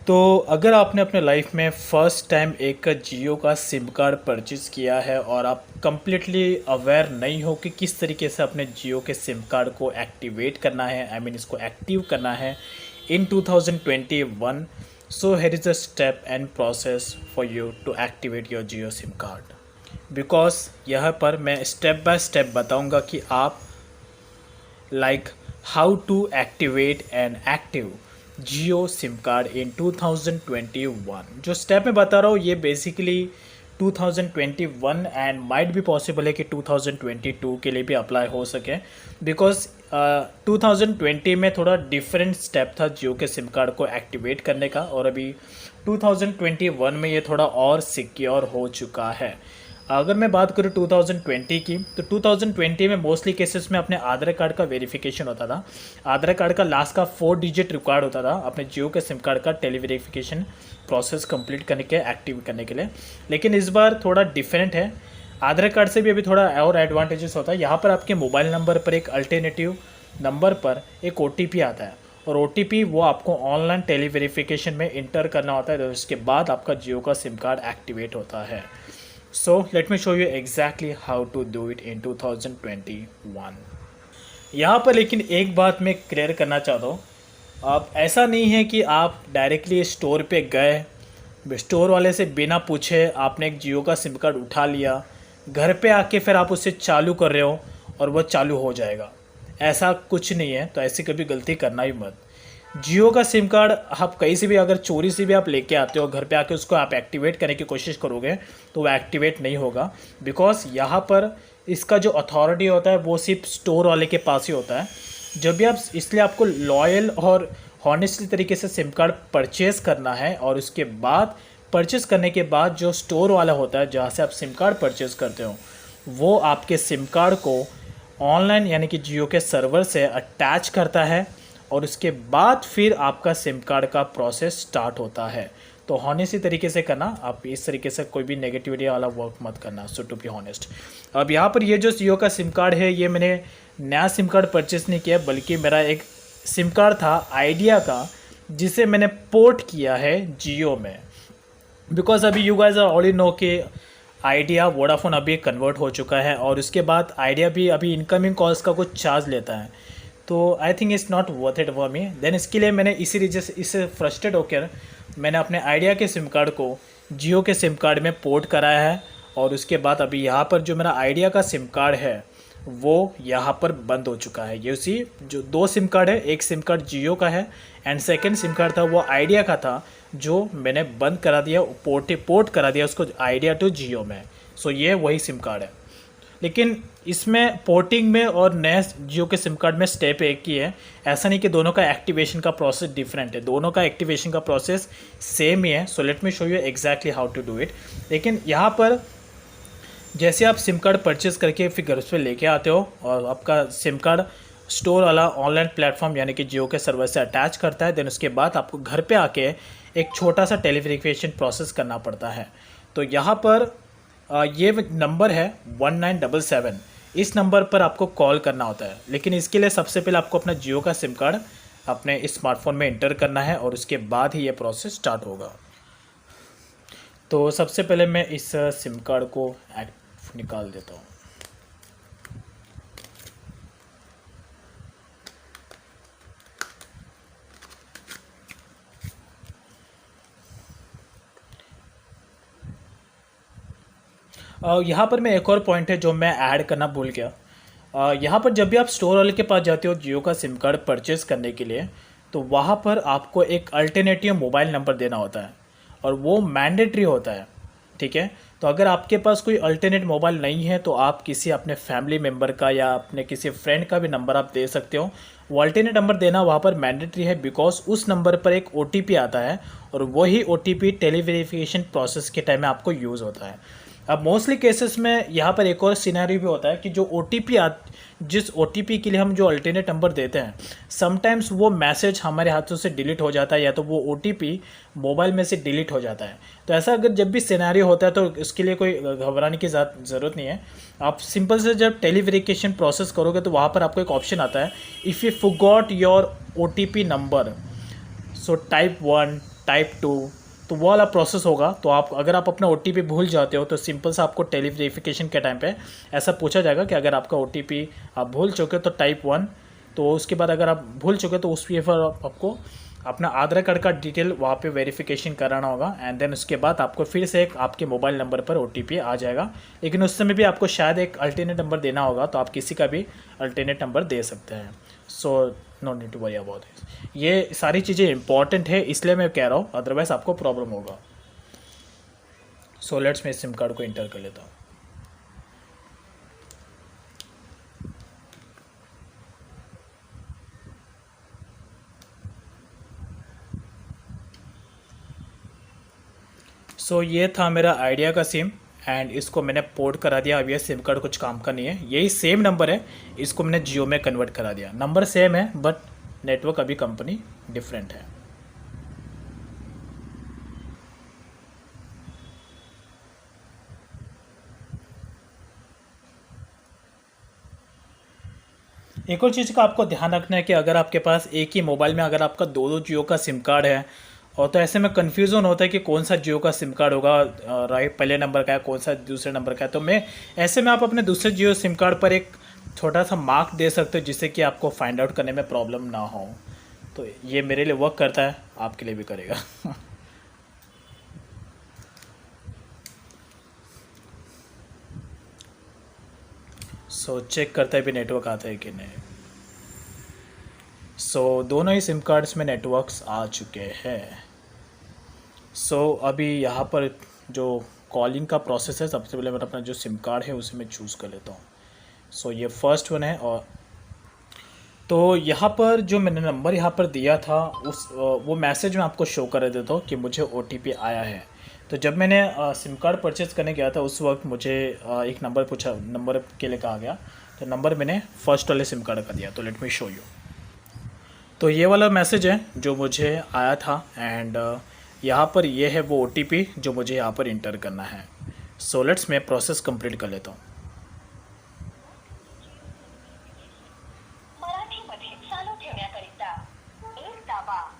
तो अगर आपने अपने लाइफ में फ़र्स्ट टाइम एक जियो का सिम कार्ड परचेज़ किया है और आप कम्प्लीटली अवेयर नहीं हो कि किस तरीके से अपने जियो के सिम कार्ड को एक्टिवेट करना है, आई मीन इसको एक्टिव करना है in 2021, so here is a step and process for you to activate your Jio SIM card. Because यहाँ पर मैं स्टेप बाय स्टेप बताऊँगा कि आप like how to activate and active Jio SIM card in 2021। जो स्टेप मैं बता रहा हूँ ये बेसिकली 2021 एंड माइट भी पॉसिबल है कि 2022 के लिए भी अप्लाई हो सके, बिकॉज 2020 में थोड़ा डिफरेंट स्टेप था जियो के सिम कार्ड को एक्टिवेट करने का, और अभी 2021 में ये थोड़ा और सिक्योर हो चुका है। अगर मैं बात करूँ 2020 की, तो 2020 में मोस्टली केसेस में अपने आधार कार्ड का वेरिफिकेशन होता था। आधार कार्ड का लास्ट का 4 डिजिट रिक्वायर्ड होता था अपने जियो के सिम कार्ड का टेली वेरिफिकेशन प्रोसेस कंप्लीट करने के, एक्टिव करने के लिए। लेकिन इस बार थोड़ा डिफरेंट है, आधार कार्ड से भी अभी थोड़ा और एडवांटेजेस होता है। यहाँ पर आपके मोबाइल नंबर पर एक अल्टरनेटिव नंबर पर एक OTP आता है, और OTP वो आपको ऑनलाइन टेली वेरिफिकेशन में इंटर करना होता है, तो उसके बाद आपका जियो का सिम कार्ड एक्टिवेट होता है। So let me show you exactly how to do it in 2021। यहाँ पर लेकिन एक बात मैं क्लियर करना चाहता हूँ, आप ऐसा नहीं है कि आप डायरेक्टली स्टोर पे गए, स्टोर वाले से बिना पूछे आपने एक जियो का सिम कार्ड उठा लिया, घर पे आके फिर आप उससे चालू कर रहे हो और वह चालू हो जाएगा। ऐसा कुछ नहीं है, तो ऐसी कभी गलती करना ही मत। जियो का सिम कार्ड आप कहीं से भी अगर चोरी से भी आप लेके आते हो, घर पे आके उसको आप एक्टिवेट करने की कोशिश करोगे तो वो एक्टिवेट नहीं होगा, बिकॉज यहाँ पर इसका जो अथॉरिटी होता है वो सिर्फ स्टोर वाले के पास ही होता है। जब भी आप, इसलिए आपको लॉयल और हॉनेस्टली तरीके से सिम कार्ड परचेज़ करना है, और उसके बाद परचेज़ करने के बाद जो स्टोर वाला होता है जहाँ से आप सिम कार्ड परचेज़ करते हो, वो आपके सिम कार्ड को ऑनलाइन यानी कि जियो के सर्वर से अटैच करता है, और उसके बाद फिर आपका सिम कार्ड का प्रोसेस स्टार्ट होता है। तो हॉनेस्टली तरीके से करना, आप इस तरीके से कोई भी नेगेटिविटी वाला वर्क मत करना। सो टू बी हॉनेस्ट, अब यहाँ पर ये जो जियो का सिम कार्ड है, ये मैंने नया सिम कार्ड परचेस नहीं किया, बल्कि मेरा एक सिम कार्ड था आइडिया का, जिसे मैंने पोर्ट किया है जियो में। बिकॉज अभी you guys are already know कि आइडिया वोडाफोन अभी कन्वर्ट हो चुका है, और उसके बाद आइडिया भी अभी इनकमिंग कॉल्स का कुछ चार्ज लेता है, तो I think it's not worth it for me. Then इसके लिए मैंने इसी वजह से, इससे फ्रस्ट्रेट होकर मैंने अपने आइडिया के सिम कार्ड को जियो के सिम कार्ड में पोर्ट कराया है, और उसके बाद अभी यहाँ पर जो मेरा आइडिया का सिम कार्ड है वो यहाँ पर बंद हो चुका है। ये उसी जो 2 सिम कार्ड है, एक सिम कार्ड जियो का है एंड सेकेंड सिम कार्ड था वो आइडिया का था, जो मैंने बंद करा दिया, पोर्ट करा दिया उसको आइडिया टू जियो में। सो ये वही सिम कार्ड है, लेकिन इसमें पोर्टिंग में और नए जियो के सिम कार्ड में स्टेप एक ही है। ऐसा नहीं कि दोनों का एक्टिवेशन का प्रोसेस डिफरेंट है, दोनों का एक्टिवेशन का प्रोसेस सेम ही है। So let me show you exactly how to do it. लेकिन यहाँ पर जैसे आप सिम कार्ड परचेज़ करके फिर घर पे लेके आते हो, और आपका सिम कार्ड स्टोर वाला ऑनलाइन प्लेटफॉर्म यानी कि जियो के सर्वर से अटैच करता है, देन उसके बाद आपको घर पे आके एक छोटा सा टेलीवेरिफिकेशन प्रोसेस करना पड़ता है। तो यहाँ पर ये नंबर है 1977, इस नंबर पर आपको कॉल करना होता है। लेकिन इसके लिए सबसे पहले आपको अपना जियो का सिम कार्ड अपने स्मार्टफोन में इंटर करना है, और उसके बाद ही ये प्रोसेस स्टार्ट होगा। तो सबसे पहले मैं इस सिम कार्ड को निकाल देता हूँ। यहाँ पर मैं एक और पॉइंट है जो मैं ऐड करना भूल गया। यहाँ पर जब भी आप स्टोर वाले के पास जाते हो जियो का सिम कार्ड परचेज़ करने के लिए, तो वहाँ पर आपको एक अल्टरनेटिव मोबाइल नंबर देना होता है, और वो मैंडेटरी होता है, ठीक है। तो अगर आपके पास कोई अल्टरनेट मोबाइल नहीं है, तो आप किसी अपने फैमिली मेम्बर का या अपने किसी फ्रेंड का भी नंबर आप दे सकते हो। वो अल्टरनेट नंबर देना वहाँ पर मैंडेटरी है, बिकॉज उस नंबर पर एक OTP आता है, और वही OTP टेलीवेरिफिकेशन प्रोसेस के टाइम में आपको यूज़ होता है। अब मोस्टली केसेस में यहाँ पर एक और सिनेरियो भी होता है कि जो जिस OTP के लिए हम जो अल्टरनेट नंबर देते हैं, समटाइम्स वो मैसेज हमारे हाथों से डिलीट हो जाता है, या तो वो OTP मोबाइल में से डिलीट हो जाता है। तो ऐसा अगर जब भी सिनेरियो होता है तो इसके लिए कोई घबराने की ज़रूरत नहीं है। आप सिंपल से जब टेलीवेरिफिकेशन प्रोसेस करोगे तो वहाँ पर आपको एक ऑप्शन आता है, if you forgot your OTP number, so type 1 type 2, तो वो वाला प्रोसेस होगा। तो आप अगर आप अपना OTP भूल जाते हो तो सिंपल सा आपको टेली वेरिफिकेशन के टाइम पे ऐसा पूछा जाएगा कि अगर आपका OTP आप भूल चुके हो तो टाइप 1। तो उसके बाद अगर आप भूल चुके हो तो उस पर आपको अपना आधार कार्ड का डिटेल वहाँ पे वेरिफिकेशन कराना होगा, एंड देन उसके बाद आपको फिर से एक आपके मोबाइल नंबर पर OTP आ जाएगा। लेकिन उस समय भी आपको शायद एक अल्टरनेट नंबर देना होगा, तो आप किसी का भी अल्टरनेट नंबर दे सकते हैं। So no need to worry about this. ये सारी चीज़ें इंपॉर्टेंट है इसलिए मैं कह रहा हूँ, अदरवाइज़ आपको प्रॉब्लम होगा। सो लेट्स मैं सिम कार्ड को इंटर कर लेता हूँ। सो ये था मेरा आइडिया का सिम, एंड इसको मैंने पोर्ट करा दिया। अब ये सिम कार्ड कुछ काम का नहीं है, यही सेम नंबर है, इसको मैंने जियो में कन्वर्ट करा दिया। नंबर सेम है बट नेटवर्क अभी कंपनी डिफरेंट है। एक और चीज़ का आपको ध्यान रखना है कि अगर आपके पास एक ही मोबाइल में अगर आपका दो दो जियो का सिम कार्ड है, और तो ऐसे में कन्फ्यूज़न होता है कि कौन सा जियो का सिम कार्ड होगा, राइट पहले नंबर का है, कौन सा दूसरे नंबर का है। तो मैं ऐसे में आप अपने दूसरे जियो सिम कार्ड पर एक छोटा सा मार्क दे सकते हो जिससे कि आपको फाइंड आउट करने में प्रॉब्लम ना हो। तो ये मेरे लिए वर्क करता है, आपके लिए भी करेगा। सो चेक करता है भी नेटवर्क आता है कि नहीं। सो दोनों ही सिम कार्ड्स में नेटवर्क्स आ चुके हैं। सो अभी यहाँ पर जो कॉलिंग का प्रोसेस है, सबसे पहले मैं अपना जो सिम कार्ड है उसे मैं चूज़ कर लेता हूँ। सो ये फर्स्ट वन है, और तो यहाँ पर जो मैंने नंबर यहाँ पर दिया था उस वो मैसेज में आपको शो कर देता हूँ कि मुझे OTP आया है। तो जब मैंने सिम कार्ड परचेज़ करने गया था उस वक्त मुझे एक नंबर पूछा, नंबर के लिए कहा गया, तो नंबर मैंने फर्स्ट वाले सिम कार्ड का दिया। तो लेट मी शो यू। तो ये वाला मैसेज है जो मुझे आया था, एंड यहाँ पर ये है वो OTP जो मुझे यहाँ पर इंटर करना है। सो लेट्स मैं प्रोसेस कंप्लीट कर लेता हूँ। मराठीमध्ये चालू ठेवण्याकरिता एक दाबा.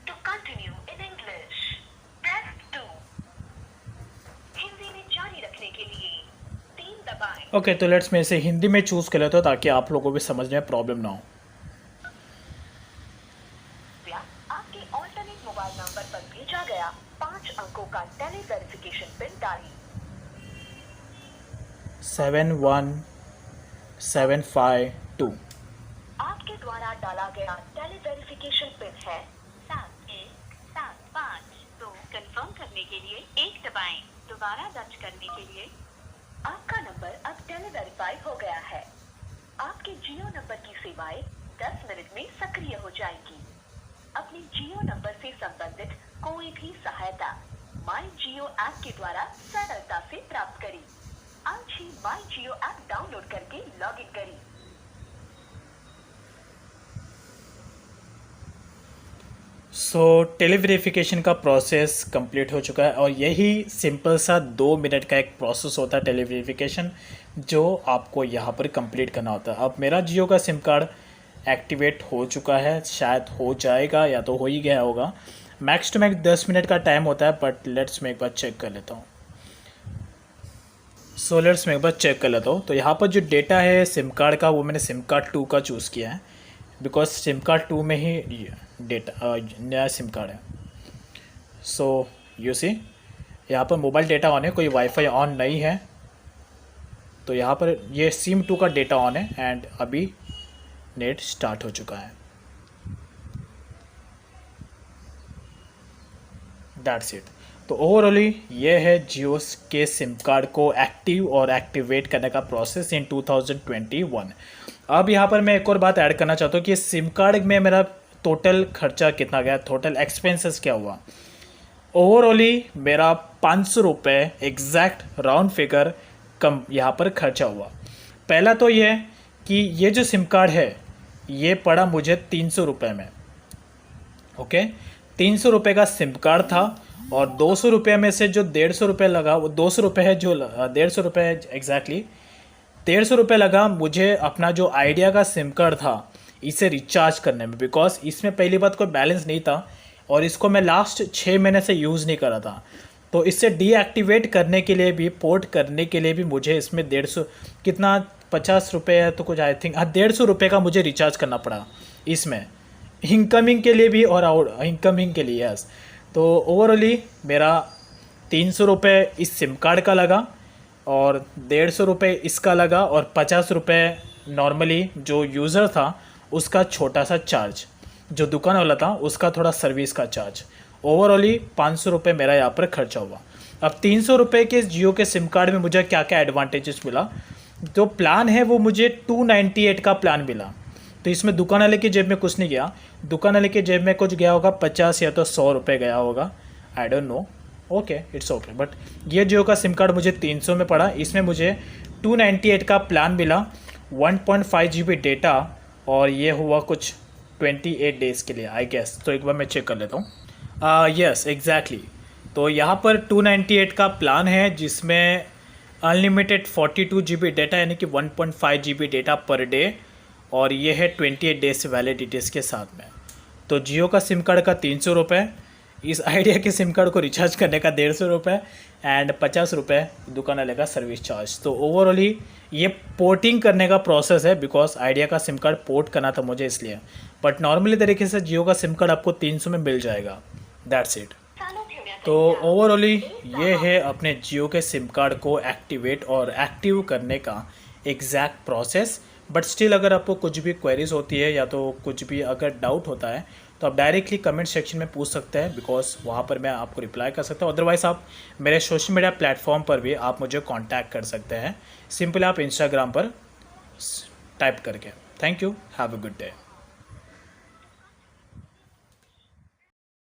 To continue in English, press 2. Hindi में जारी रखने के लिए 3 दबाएं. ओके, तो लेट्स मैं इसे हिंदी में चूज़ कर लेता हूँ ताकि आप लोगों को भी समझने में प्रॉब्लम ना हो। आपके ऑल्टरनेट मोबाइल नंबर पर भेजा गया 5 अंकों का टेली वेरिफिकेशन पिन डालिए. 71752। आपके द्वारा डाला गया टेली वेरिफिकेशन पिन है 7175. तो कंफर्म करने के लिए 1 दबाएं. दोबारा दर्ज करने के लिए आपका नंबर अब टेली वेरीफाई हो गया है. आपके जियो नंबर की सेवाएं 10 मिनट में सक्रिय हो जाएंगी. अपने जियो नंबर से संबंधित कोई भी सहायता माई जियो ऐप के द्वारा सरलता से प्राप्त करें. आज ही माई जियो ऐप डाउनलोड करके लॉग इन करें. सो टेली वेरिफिकेशन का प्रोसेस कंप्लीट हो चुका है, और यही सिंपल सा 2 मिनट का एक प्रोसेस होता है टेली वेरिफिकेशन, जो आपको यहाँ पर कंप्लीट करना होता है। अब मेरा जियो का सिम कार्ड एक्टिवेट हो चुका है, शायद हो जाएगा या तो हो ही गया होगा। मैक्स टू मैक्स 10 मिनट का टाइम होता है, बट लेट्स मैं एक बार चेक कर लेता हूँ। सो लेट्स मैं एक बार चेक कर लेता हूँ। तो यहाँ पर जो डेटा है सिम कार्ड का, वो मैंने सिम कार्ड 2 का चूज़ किया है, बिकॉज सिम कार्ड 2 में ही डेटा नया सिम कार्ड है। सो यू सी यहाँ पर मोबाइल डेटा ऑन है, कोई वाईफाई ऑन नहीं है। तो यहाँ पर ये सिम 2 का डेटा ऑन है, एंड अभी नेट स्टार्ट हो चुका है। That's it. तो ओवरऑली ये है जियो के सिम कार्ड को एक्टिव और एक्टिवेट करने का प्रोसेस इन 2021। अब यहाँ पर मैं एक और बात ऐड करना चाहता हूँ कि सिम कार्ड में मेरा टोटल खर्चा कितना गया, टोटल एक्सपेंसेस क्या हुआ। ओवरऑली मेरा 500 रुपये एग्जैक्ट राउंड फिगर कम यहाँ पर खर्चा हुआ। पहला तो ये कि ये जो सिम कार्ड है ये पड़ा मुझे 300 रुपये में। ओके, 300 रुपये का सिम कार्ड था, और 200 रुपये में से जो 150 रुपये लगा, वो 200 रुपये है, जो 150 रुपये है एग्जैक्टली 150 रुपये लगा मुझे अपना जो आइडिया का सिम कार्ड था इसे रिचार्ज करने में, बिकॉज इसमें पहली बात कोई बैलेंस नहीं था, और इसको मैं लास्ट 6 महीने से यूज़ नहीं कर रहा था। तो इससे डीएक्टिवेट करने के लिए भी, पोर्ट करने के लिए भी मुझे इसमें 150 कितना 50 रुपये है तो कुछ आई थिंक, हाँ 150 रुपये का मुझे रिचार्ज करना पड़ा इसमें, इनकमिंग के लिए भी और आउट इनकमिंग के लिए। यस, तो ओवरऑली मेरा 300 रुपये इस सिम कार्ड का लगा और 150 रुपये इसका लगा और 50 रुपये नॉर्मली जो यूज़र था उसका छोटा सा चार्ज, जो दुकान वाला था उसका थोड़ा सर्विस का चार्ज। ओवरऑली 500 रुपये मेरा यहाँ पर खर्चा हुआ। अब 300 रुपये के जियो के सिम कार्ड में मुझे क्या क्या एडवांटेजेस मिला, जो प्लान है वो मुझे 298 का प्लान मिला। तो इसमें दुकान वाले की जेब में कुछ नहीं गया, दुकान वाले की जेब में कुछ गया होगा 50 या तो 100 रुपये गया होगा, I don't know, okay it's okay. But ये जियो का सिम कार्ड मुझे 300 में पड़ा। इसमें मुझे 298 का प्लान मिला, 1.5 GB डेटा, और ये हुआ कुछ 28 डेज़ के लिए आई गेस। तो एक बार मैं चेक कर लेता हूँ। यस एग्जैक्टली, तो यहाँ पर 298 का प्लान है जिसमें अनलिमिटेड 42 GB डेटा यानी कि 1.5 GB डेटा पर डे, और ये है 28 डेज वैलिडिटीज़ के साथ में। तो जियो का सिम कार्ड का 300 रुपये, इस आइडिया के सिम कार्ड को रिचार्ज करने का 150 रुपये एंड 50 रुपये दुकान वाले का सर्विस चार्ज। तो ओवरऑली ये पोर्टिंग करने का प्रोसेस है, बिकॉज आइडिया का सिम कार्ड पोर्ट करना था मुझे इसलिए। बट नॉर्मली तरीके से जियो का सिम कार्ड आपको 300 में मिल जाएगा, दैट्स इट। तो ओवरऑली ये है अपने जियो के सिम कार्ड को एक्टिवेट और एक्टिव करने का एग्जैक्ट प्रोसेस। बट स्टिल अगर आपको कुछ भी क्वेरीज होती है या तो कुछ भी अगर डाउट होता है तो आप डायरेक्टली कमेंट सेक्शन में पूछ सकते हैं, बिकॉज वहाँ पर मैं आपको रिप्लाई कर सकता हूँ। अदरवाइज़ आप मेरे सोशल मीडिया प्लेटफॉर्म पर भी आप मुझे कांटेक्ट कर सकते हैं, सिंपली आप इंस्टाग्राम पर टाइप करके। Thank you, have a good day.